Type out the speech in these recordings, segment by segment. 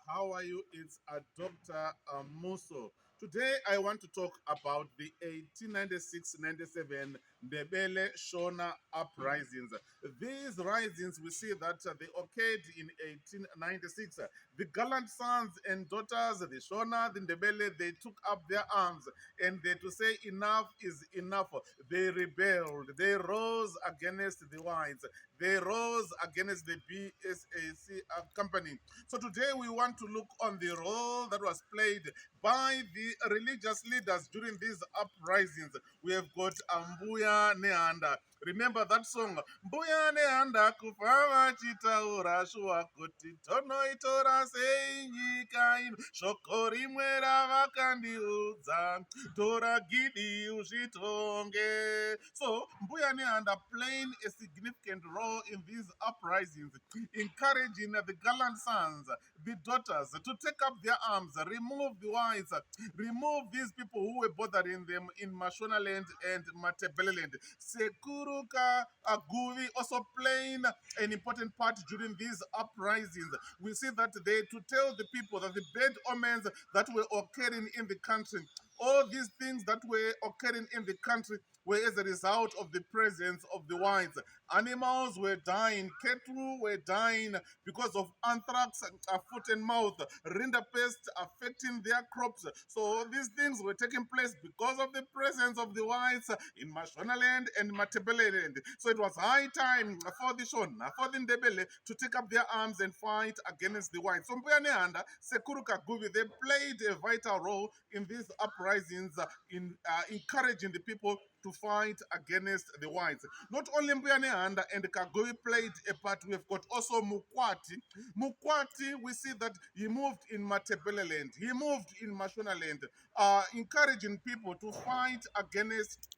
How are you? It's a Dr. MUSO. Today, I want to talk about the 1896-97 Ndebele Shona uprisings. These risings, we see that they occurred in 1896. The gallant sons and daughters, the Shona, the Ndebele, they took up their arms and they to say enough is enough. They rebelled. They rose against the whites. They rose against the BSAC company. So today we want to look on the role that was played by the religious leaders during these uprisings. We have got Mbuya Neanda. Remember that song? Mbuya Neanda kufawa chitaura shua kuti tono itora senyika ino shokori mwera vakandiudza tora gidi uzvitonge. So Mbuya Neanda playing a significant role in these uprisings, encouraging the gallant sons, the daughters to take up their arms, remove the whites, remove these people who were bothering them in Mashonaland and Matebeleland. Sekuruka Aguvi also playing an important part during these uprisings. We see that they to tell the people that the bad omens that were occurring in the country, all these things that were occurring in the country were as a result of the presence of the whites. Animals were dying, cattle were dying because of anthrax, foot and mouth, rinderpest affecting their crops. So these things were taking place because of the presence of the whites in Mashonaland and Matebeleland. So it was high time for the Shona, for the Ndebele to take up their arms and fight against the whites. So Mbuyaneanda, Sekuru Kaguvi, they played a vital role in these uprisings in encouraging the people to fight against the whites. Not only Mbuyaneanda and Kaguvi played a part, we've got also Mukwati. Mukwati, we see that he moved in Matebeleland, he moved in Mashonaland, encouraging people to fight against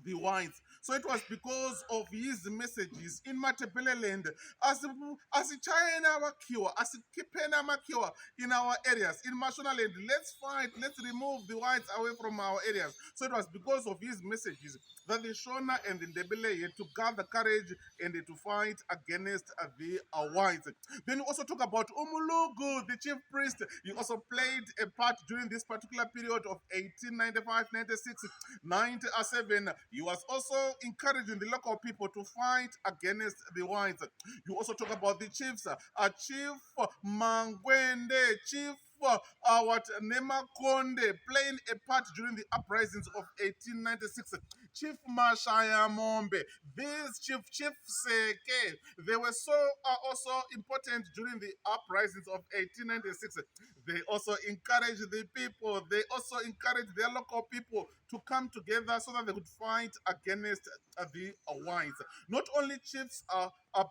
the whites. So it was because of his messages in Matebeleland, as China Makiwa, as Kipena Makiwa in our areas, in Mashonaland, let's fight, let's remove the whites away from our areas. So it was because of his messages that the Shona and the Ndebele had to gather courage and to fight against the whites. Then we also talk about Umulugu, the chief priest. He also played a part during this particular period of 1895, 96, 97. He was also encouraging the local people to fight against the whites. You also talk about the chiefs, Chief Mangwende, Chief what Nema Konde playing a part during the uprisings of 1896. Chief Mashaya Mombe, this Chief Seke, they were so also important during the uprisings of 1896. They also encouraged the people, they also encouraged their local people to come together so that they could fight against the whites. Not only chiefs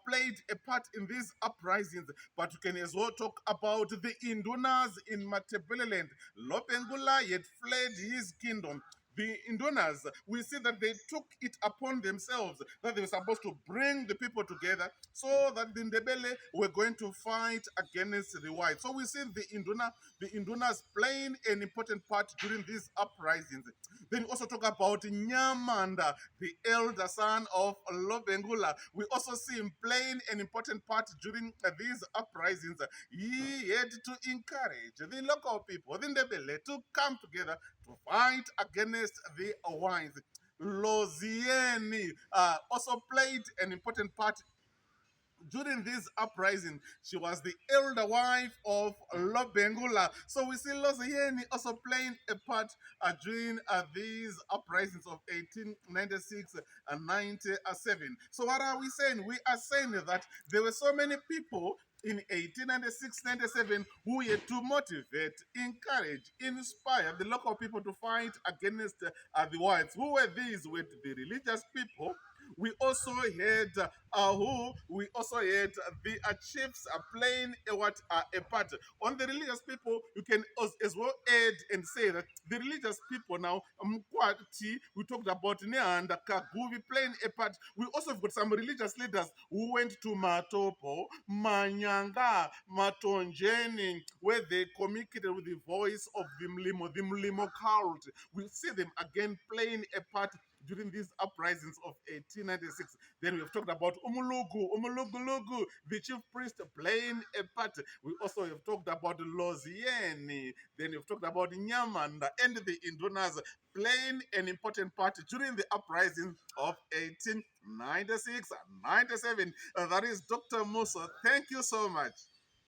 played a part in these uprisings, but you can as well talk about the Indunas in Matebeleland. Lopengula had fled his kingdom. The Indunas, we see that they took it upon themselves that they were supposed to bring the people together so that the Ndebele were going to fight against the whites. So we see the Indunas playing an important part during these uprisings. Then we also talk about Nyamanda, the elder son of Lobengula. We also see him playing an important part during these uprisings. He had to encourage the local people, the Ndebele, to come together to fight against the whites. Lozieni also played an important part during this uprising. She was the elder wife of Lobengula. So we see Lozieni also playing a part during these uprisings of 1896 and 97. So what are we saying? We are saying that there were so many people in 1896-97 who had to motivate, encourage, inspire the local people to fight against the whites. Who were these? Were the religious people. We also had we also had the chiefs playing a part. On the religious people, you can as well add and say that the religious people now, Mkwati, we talked about Neanda, Kaguvi playing a part. We also have got some religious leaders who went to Matopo, Manyanga, Matonjeni, where they communicated with the voice of the Mlimo cult. We see them again playing a part during these uprisings of 1896. Then we have talked about Umulugulugu, the chief priest playing a part. We also have talked about Lozieni. Then we've talked about Nyamanda and the Indunas playing an important part during the uprising of 1896 and 97. That is Dr. Musa. Thank you so much.